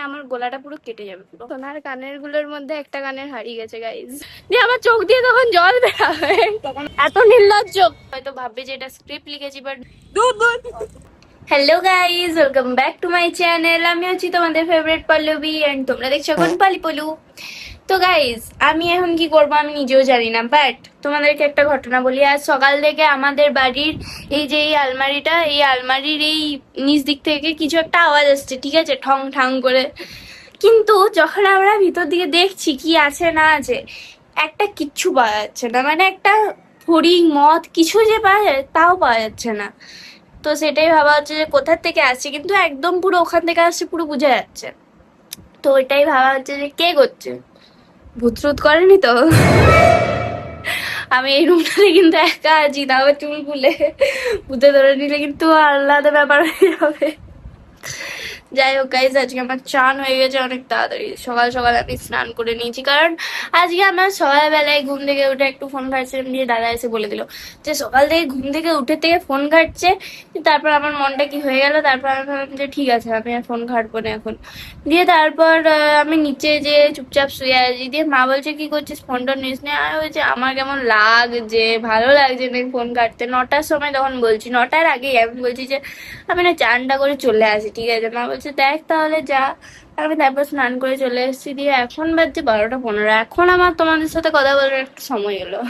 আমার গলাটা পুরো কেটে যাবে পুরো। সোনার কানের গুলোর মধ্যে একটা কানের হারিয়ে গেছে গাইজ, দিয়ে আমার চোখ দিয়ে তখন জল বেরাবে, তখন এত নির্লজ্জ। হয়তো ভাববে যে এটা স্ক্রিপ্ট লিখেছি, বাট দূর দূর। Hello guys, welcome back to my channel. আমি হচ্ছি তোমাদের ফেভারিট পল্লবী এন্ড তোমরা দেখছো এখন পালি পলু। তো গাইজ, আমি এখন কি করবো আমি নিজেও জানি না, বাট তোমাদেরকে একটা ঘটনা বলি। আজ সকাল থেকে আমাদের বাড়ির এই যে এই আলমারিটা, এই আলমারির এই নিচ দিক থেকে কিছু একটা আওয়াজ আসছে, ঠিক আছে, ঠং ঠাং করে। কিন্তু যখন আমরা ভিতর দিকে দেখছি কি আছে না আছে, একটা কিচ্ছু পাওয়া যাচ্ছে না, মানে একটা ফড়িং মদ কিছু যে পাওয়া যায় তাও পাওয়া যাচ্ছে না। তো সেটাই ভাবা হচ্ছে যে কোথার থেকে আসছে, কিন্তু একদম পুরো ওখান থেকে আসছে পুরো বোঝা যাচ্ছে। তো ওইটাই ভাবা হচ্ছে যে কে করছে, ভূত ট্রুত করেনি তো? আমি এই রুমটাতে কিন্তু একা আছি, তাও চুল খুলে ভূতে ধরে নিলে কিন্তু আলাদা ব্যাপার হয়ে যাবে। যাই হোক গাইজ, আজকে আমার চান হয়ে গেছে অনেক তাড়াতাড়ি। সকাল সকাল আমি স্নান করে নিয়েছি, কারণ আজকে আমার সকালবেলায় ঘুম থেকে উঠে একটু ফোন ঘাটছিলাম, দিয়ে দাদা এসে বলে দিল যে সকাল থেকে ঘুম থেকে উঠে থেকে ফোন ঘাটছে। তারপর আমার মনটা কি হয়ে গেল, তারপর আমি ভাবলাম যে ঠিক আছে আমি আর ফোন ঘাটবো না এখন। দিয়ে তারপর আমি নিচে যে চুপচাপ শুয়ে আছি, দিয়ে মা বলছে কি করছিস, ফোন টোন নিস না? আমি বলছি আমার কেমন লাগছে, ভালো লাগছে না ফোন ঘাটতে। 9টার সময় তখন বলছি, 9টার আগেই আমি বলছি যে আমি না চানটা করে চলে আসি, ঠিক আছে? মা বলছে দেখ তাহলে যা। আমি তারপর স্নান করে চলে এসেছি, দিয়ে এখন বাজছে 12টা 15। এখন আমার তোমাদের সাথে কথা বলার একটা সময় এলো।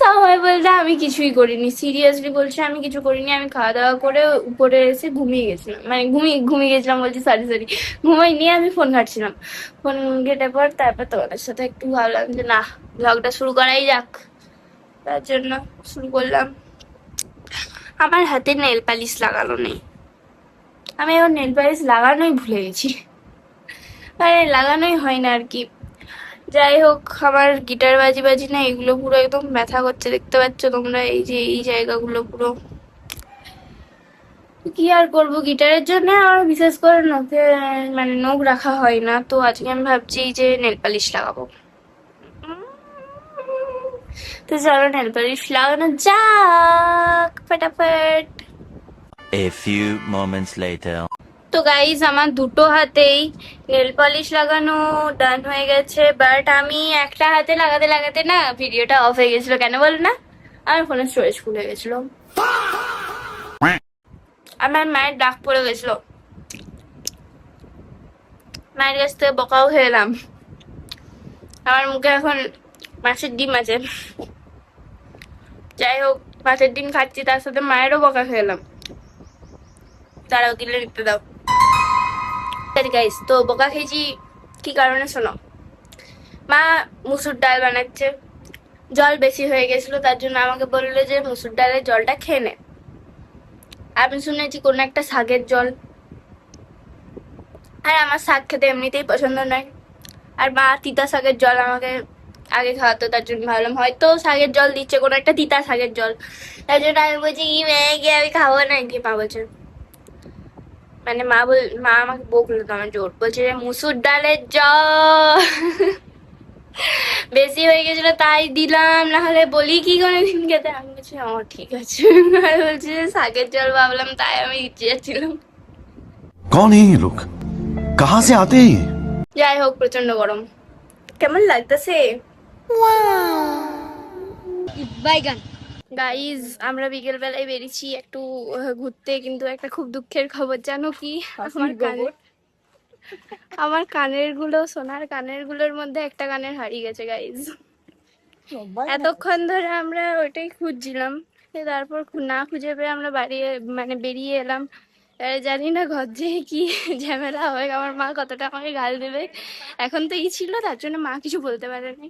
সবাই বলছে আমি কিছুই করিনি, সিরিয়াসলি বলছে আমি কিছু করিনি। আমি খাওয়া দাওয়া করে উপরে এসে ঘুমিয়ে গেছিলাম, মানে ঘুমিয়ে গেছিলাম বলছি, সরি ঘুমাই নিয়ে আমি ফোন ঘাটছিলাম। ফোন ঘেটে পর তারপর তোমাদের সাথে একটু ভাবলাম যে না, ব্লগটা শুরু করাই যাক, তার জন্য শুরু করলাম। আমার হাতে নেল পালিশ লাগানো নেই, আমি এখন নেল পালিশ লাগানোই ভুলে গেছি, মানে লাগানোই হয় না আর কি। যাই হোক, আমার গিটার বাজি না এগুলো পুরো একদম ব্যথা করছে, দেখতে পাচ্ছ তোমরা এই যে এই জায়গাগুলো পুরো। কি আর করবো, গিটারের জন্য আমার বিশেষ করে নখে মানে নখ রাখা হয় না। তো আজকে আমি ভাবছি যে নেল পালিশ লাগাবো। তো চলো নেল পালিশ লাগানো যাক ফটাফট। A few moments later. তো গাইজ, আমার দুটো হাতেই নেল পলিশ লাগানো ডান হয়ে গেছে, বাট আমি একটা হাতে লাগাতে লাগাতে না ভিডিওটা অফ হয়ে গেছিল। কেন বল না, আমার ফোনের স্টোরেজ ফুল হয়ে গেছিল। আমার মায়ের ডাক পড়ে গেছিল, মায়ের কাছ থেকে বকাও খেলাম। আমার মুখে এখন মাছের ডিম আছে। যাই হোক, মাছের ডিম খাচ্ছি, তার সাথে মায়েরও বকা খেলাম। তারাও কিনে নিতে দাও গাইস। তো বকা খেয়েছি কি কারণে শোনো। মা মুসুর ডাল বানাচ্ছে, জল বেশি হয়ে গেছিল, তার জন্য আমাকে বললো যে মুসুর ডালের জলটা খেয়ে নে। আমি শুনেছি কোনো একটা শাকের জল, আর আমার শাক খেতে এমনিতেই পছন্দ নয়। আর মা তিতা শাকের জল আমাকে আগে খাওয়াতো, তার জন্য ভাবলাম হয়তো শাকের জল দিচ্ছে, কোনো একটা তিতা শাকের জল। তার জন্য আমি বলছি কি গিয়ে আমি খাবো না কি। মা বলছে, মানে মা আমাকে বকলো, তো আমার জোর বলছে যে মুসুর ডালের জল বেশি হয়ে গেছিল তাই দিলাম, না হলে বলি কি কোনোদিন খেতে। আমি বলছি আমার ঠিক আছে। আর বলছি যে শাকের জল ভাবলাম, তাই আমি দিতে যাচ্ছিলাম। कौन है ये लोग, कहाँ से आते हैं? যাই হোক, প্রচন্ড গরম, কেমন লাগতেছে গাইজ। আমরা বিকেল বেলায় বেরিয়েছি একটু ঘুরতে, কিন্তু একটা খুব দুঃখের খবর জানো কি, আমার কানের গুলো, সোনার কানের গুলোর মধ্যে একটা কানের হারিয়ে গেছে গাইজ। এতক্ষণ ধরে আমরা ওইটাই খুঁজছিলাম, তারপর না খুঁজে পেয়ে আমরা বেরিয়ে এলাম। জানি না ঘর যেয়ে কি ঝামেলা হবে, আমার মা কতটা আমাকে গাল দেবে। এখন তো ছিল, তার জন্য মা কিছু বলতে পারেনি,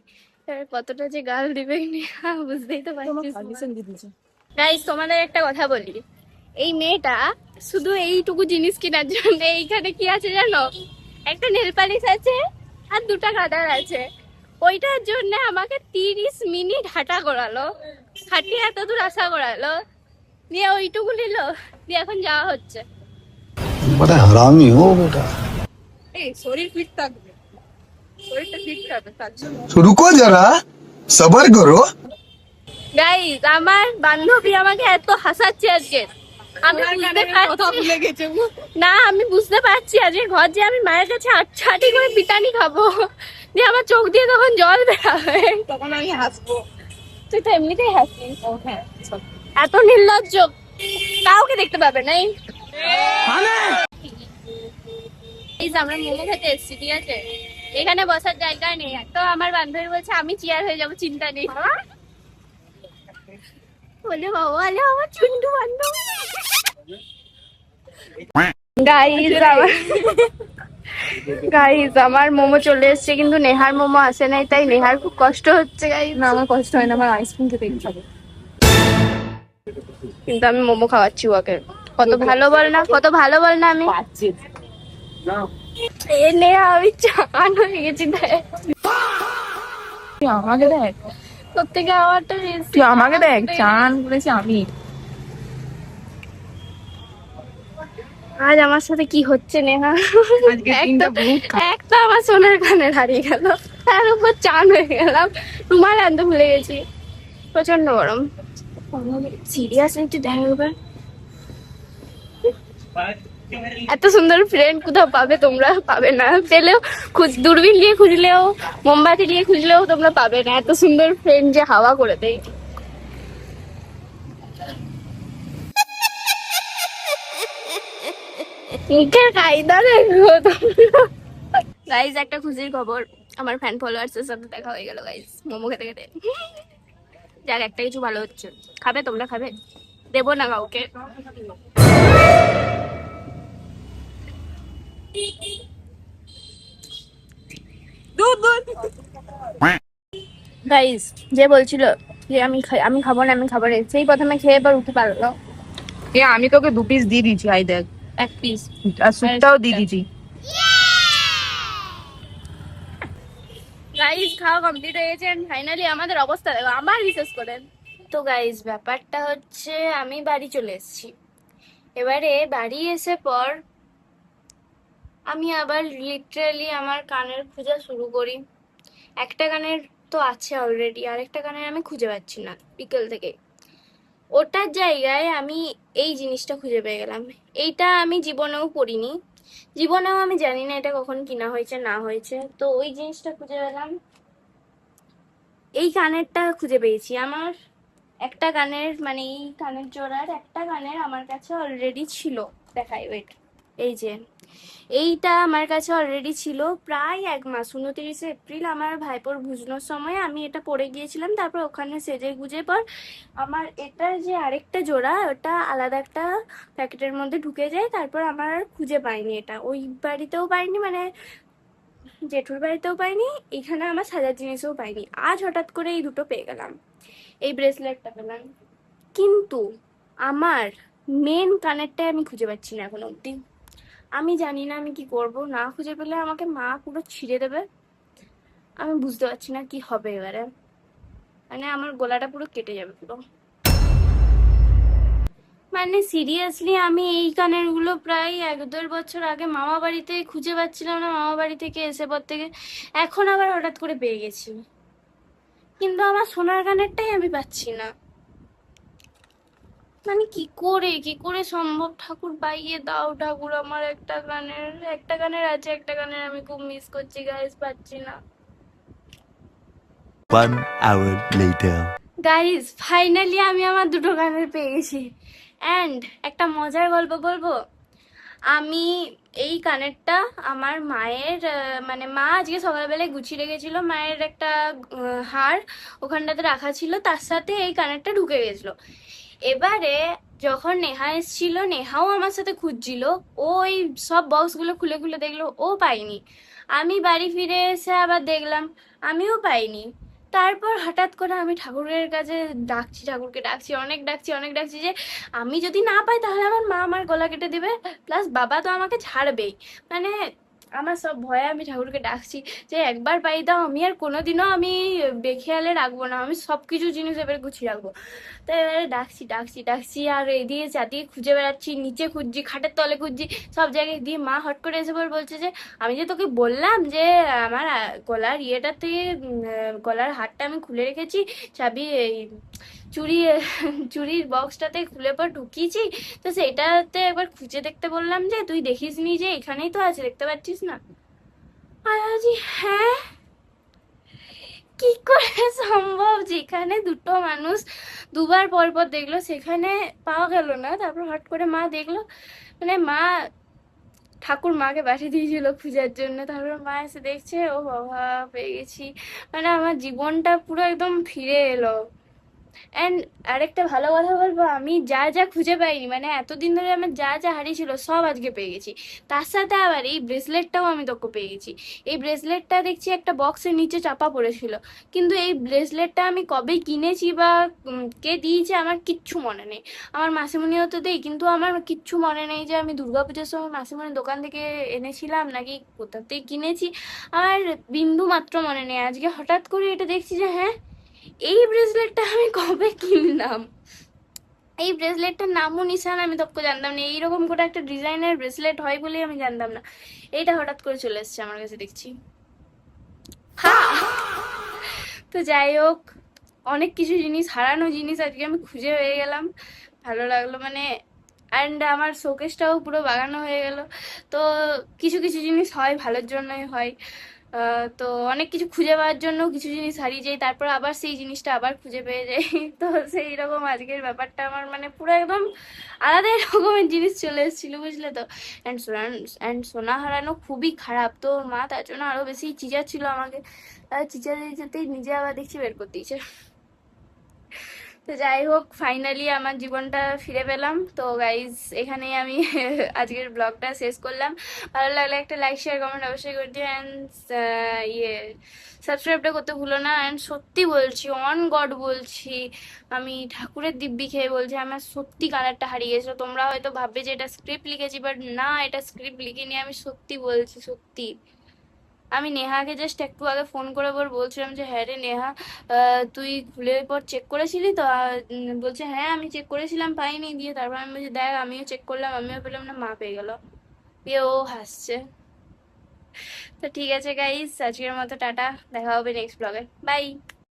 কতটা যে গাল দেবে বুঝতেই তো পারছিস। গাইস, তোমাদের একটা কথা বলি, এই মেয়েটা শুধু এইটুকু জিনিস কেনার জন্য এইখানে কি আছে জানো, একটা নেল পালিশ আছে আর 2টা কাদার আছে। ওইটার জন্য আমাকে 30 মিনিট হাঁটা করালো, হাঁটিয়ে এত দূর আসা করালো, দিয়ে ওইটুকু নিল, দিয়ে এখন যাওয়া হচ্ছে। बड़ा हरामी हो बेटा। এই শরীর ফিট থাকবে, শরীরটা ফিট থাকবে তার জন্য। रुको जरा, सबर करो। গাইস, আমার বান্ধবী আমাকে এত হাসাচ্ছে আজকে, আমি বুঝতে পারছি না, আমি বুঝতে পারছি আজকে ঘর যে আমি মায়ের কাছে আটছাটি করে পিটানি খাবো, যে আমার চোখ দিয়ে তখন জল বেরাবে, তখন আমি হাসবো। তুই তো এমনিতেই হাসিস। এত নির্লজ্জ, কাউকে দেখতে পাবে নাই। এই যে আমরা মোমো খেতে এসেছি, ঠিক আছে, এখানে বসার জায়গা নেই, তো আমার বান্ধবী বলছে আমি চেয়ার হয়ে যাবো, চিন্তা নেই। বলে বাবা, আলে আমার চুন্টু বান্ধব। গাইজ আমার মোমো চলে এসেছে, কিন্তু নেহার মোমো আসে নাই, তাই নেহার খুব কষ্ট হচ্ছে গাইজ। না আমার কষ্ট হয় না, আমার আইসক্রিম খেতে ইচ্ছা করে। কিন্তু আমি মোমো খাওয়াচ্ছি ওকে। কত ভালো বল না, কত ভালো বল না। আমি পাচ্ছি এ নেহা, আমি চান হয়ে গেছি। তুই আমাকে দেখ, প্রত্যেকে আমারটা তুই আমাকে দেখ, চান করেছি আমি। আজ আমার সাথে কি হচ্ছে নেহা, আজকে দিনটা বহুত খারাপ। একটা আমার সোনার কানে হারিয়ে গেল, তার উপর চান হয়ে গেলাম, রুমাল আনতে ভুলে গেছি, প্রচন্ড গরম। সিরিয়াসলি তুই দেখা একবার, এত সুন্দর ফ্রেন্ড কোথাও পাবে তোমরা, পাবে না, পেলেও দূরবীন দিয়ে খুঁজলেও মোমবাতি দিয়ে খুঁজলেও তোমরা পাবে না, এত সুন্দর ফ্রেন্ড যে হাওয়া করে দেয়। মুখের কায়দা দেখো তোমরা। গাইজ একটা খুশির খবর, আমার ফ্যান ফলোয়ার্স এর সাথে দেখা হয়ে গেল গাইজ, মোমো খেতে খেতে। যাক একটা কিছু ভালো হচ্ছে। খাবে তোমরা, খাবে? দেবো না কাউকে। গাইজ যে বলছিল যে আমি খাবো না, আমি খাবো না, সেই প্রথমে খেয়ে এবার উঠে পারলো। এ আমি তোকে 2 পিস দিয়ে দিয়েছি, আই দেখ, এক পিস আর স্যুপটাও দিয়ে দিয়েছি। গাইজ খাওয়া কমপ্লিট হয়ে গেছে, ফাইনালি আমাদের অবস্থা দেখো, আমার বিশেষ করে। তো গাইজ ব্যাপারটা হচ্ছে আমি বাড়ি চলে এসেছি, এবারে বাড়ি এসে পর আমি আবার লিটারালি আমার কানের খোঁজা শুরু করি। একটা কানের তো আছে অলরেডি, আরেকটা কানের আমি খুঁজে পাচ্ছি না বিকেল থেকে। ওটার জায়গায় আমি এই জিনিসটা খুঁজে পেয়ে গেলাম। এইটা আমি জীবনেও পড়িনি, জীবনেও আমি জানি না এটা কখন কিনা হয়েছে না হয়েছে, তো ওই জিনিসটা খুঁজে পেলাম। এই কানেরটা খুঁজে পেয়েছি। আমার একটা কানের মানে এই কানের জোড়ার একটা কানের আমার কাছে অলরেডি ছিল, দেখাই ওয়েট, এই যে এইটা আমার কাছে অলরেডি ছিল প্রায় 1 মাস। 29 এপ্রিল আমার ভাইপোর ভুজনোর সময় আমি এটা পরে গিয়েছিলাম, তারপর ওখানে সেজে গুজে পর আমার এটার যে আরেকটা জোড়া ওটা আলাদা একটা প্যাকেটের মধ্যে ঢুকে যায়, তারপর আমার আর খুঁজে পাইনি, এটা ওই বাড়িতেও পাইনি, মানে জেঠুর বাড়িতেও পাইনি, এখানে আমার সাজার জিনিসও পাইনি। আজ হঠাৎ করে এই দুটো পেয়ে গেলাম, এই ব্রেসলেটটা পেলাম, কিন্তু আমার মেন কানেরটাই আমি খুঁজে পাচ্ছি না এখন অব্দি। আমি জানি না আমি কি করব, না খুঁজে পেলে আমাকে মা পুরো ছিঁড়ে দেবে, আমি বুঝতে পারছি না কি হবে এবারে, মানে আমার গলাটা পুরো কেটে যাবে পুরো। মানে সিরিয়াসলি আমি এই কানের গুলো প্রায় 1-2 বছর আগে মামা বাড়িতে খুঁজে পাচ্ছিলাম না, মামা বাড়ি থেকে এসে পর থেকে এখন আবার হঠাৎ করে পেয়ে গেছি, কিন্তু আমার সোনার কানেরটাই আমি পাচ্ছি না। মানে কি করে সম্ভব, ঠাকুর পাইয়ে দাও ঠাকুর, আমার একটা কানের আছে, একটা কানের আমি খুব মিস করছি গাইস, পাচ্ছি না। 1 hour later. গাইস ফাইনালি আমি আমার দুটো কানের পেয়ে গেছি। অ্যান্ড একটা মজার গল্প বলবো, আমি এই কানেরটা আমার মায়ের মানে মা আজকে সকালবেলায় গুছিয়ে রেখেছিল, মায়ের একটা হার ওখানটাতে রাখা ছিল, তার সাথে এই কানেরটা ঢুকে গেছিলো। এবারে যখন নেহা এসেছিল, নেহাও আমার সাথে খুঁজছিল, ও ওই সব বক্সগুলো খুলে খুলে দেখলো, ও পাইনি। আমি বাড়ি ফিরে এসে আবার দেখলাম, আমিও পাইনি। তারপর হঠাৎ করে আমি ঠাকুরের কাছে ডাকছি, ঠাকুরকে ডাকছি, অনেক ডাকছি যে আমি যদি না পাই তাহলে আমার মা আমার গলা কেটে দেবে, প্লাস বাবা তো আমাকে ছাড়বেই। মানে আমার সব ভয়ে আমি ঠাকুরকে ডাকছি যে একবার পাই দাও, আমি আর কোনোদিনও আমি বেখেয়ালে রাখবো না, আমি সব কিছু জিনিস এবারে গুছিয়ে রাখবো। তো এবারে ডাকছি আর এদিকে চারদিকে খুঁজে বেড়াচ্ছি, নিচে খুঁজছি, খাটের তলে খুঁজছি, সব জায়গায় দিয়ে মা হট করে এসে পর বলছে যে আমি যে তোকে বললাম যে আমার গলার ইয়েটার থেকে গলার হারটা আমি খুলে রেখেছি, চাবি এই চুড়ি চুড়ির বক্সটাতে খুলে পর ঢুকিয়েছি, তো সেটাতে একবার খুঁজে দেখতে বললাম যে তুই দেখিস নি যে এখানেই তো আছে, দেখতে পাচ্ছিস না? আর আজি হ্যাঁ, কি করে সম্ভব যেখানে দুটো মানুষ দুবার পর পর দেখলো সেখানে পাওয়া গেল না, তারপর হট করে মা দেখলো, মানে মা ঠাকুর মাকে পাঠিয়ে দিয়েছিল খোঁজার জন্য, তারপর মা এসে দেখছে ও বাবা পেয়ে গেছি, মানে আমার জীবনটা পুরো একদম ফিরে এলো। অ্যান্ড আরেকটা ভালো কথা বলবো, আমি যা যা খুঁজে পাইনি, মানে এতদিন ধরে আমার যা যা হারিয়েছিল সব আজকে পেয়ে গেছি। তার সাথে আবার এই ব্রেসলেটটাও আমি তোকে পেয়ে গেছি। এই ব্রেসলেটটা দেখছি একটা বক্সের নিচে চাপা পড়েছিল, কিন্তু এই ব্রেসলেটটা আমি কবে কিনেছি বা কে দিয়েছে আমার কিচ্ছু মনে নেই। আমার মাসিমণিও তো দেই, কিন্তু আমার কিচ্ছু মনে নেই যে আমি দুর্গাপুজোর সময় মাসিমণির দোকান থেকে এনেছিলাম নাকি কোথাতেই কিনেছি, আর বিন্দু মাত্র মনে নেই। আজকে হঠাৎ করে এটা দেখছি যে হ্যাঁ, এই ব্রেসলেটটা আমি কবে কিনলাম, এই ব্রেসলেটটার নামও নিশান আমি তখন জানতাম না, এইরকম করে একটা ডিজাইনের ব্রেসলেট হয় বলেই আমি জানতাম না। এইটা হঠাৎ করে চলে এসছে আমার কাছে দেখছি। হ্যাঁ, তো যাই হোক, অনেক কিছু জিনিস, হারানো জিনিস আজকে আমি খুঁজে পেয়ে গেলাম, ভালো লাগলো মানে। অ্যান্ড আমার শোকেসটাও পুরো বাগানো হয়ে গেল। তো কিছু কিছু জিনিস হয় ভালোর জন্যই হয়। তো অনেক কিছু খুঁজে পাওয়ার জন্য কিছু জিনিস হারিয়ে যায়, তারপর আবার সেই জিনিসটা আবার খুঁজে পেয়ে যাই। তো সেই রকম আজকের ব্যাপারটা আমার মানে পুরো একদম আলাদা রকমের জিনিস চলে এসেছিল, বুঝলে তো। সোনা হারানো খুবই খারাপ, তো মা তার জন্য আরো বেশি চিচাচ্ছিল আমাকে, চিচাতে যেতেই নিজে আবার দেখছি বের করে দিয়েছে। তো যাই হোক, ফাইনালি আমার জীবনটা ফিরে পেলাম। তো গাইজ এখানেই আমি আজকের ব্লগটা শেষ করলাম। ভালো লাগলে একটা লাইক শেয়ার কমেন্ট অবশ্যই করে দিও, অ্যান্ড সাবস্ক্রাইবটা করতে ভুলো না। অ্যান্ড সত্যি বলছি, অন গড বলছি, আমি ঠাকুরের দিব্যি খেয়ে বলছি, আমার সত্যি কালারটা হারিয়ে গেছিলো। তোমরা হয়তো ভাববে যে এটা স্ক্রিপ্ট লিখেছি, বাট না, এটা স্ক্রিপ্ট লিখিনি, আমি সত্যি বলছি, সত্যি। আমি নেহাকে জাস্ট একটু আগে ফোন করে বলছিলাম যে হ্যাঁ রে নেহা, তুই খুলে পর চেক করেছিলি তো? বলছে হ্যাঁ আমি চেক করেছিলাম পাইনি, দিয়ে তারপর আমি বলছি দেখ আমিও চেক করলাম, আমিও পেলাম না, মা পেয়ে গেল। দিয়ে ও হাসছে। তো ঠিক আছে গাইস, আজকের মতো টাটা, দেখা হবে নেক্সট ব্লগে, বাই।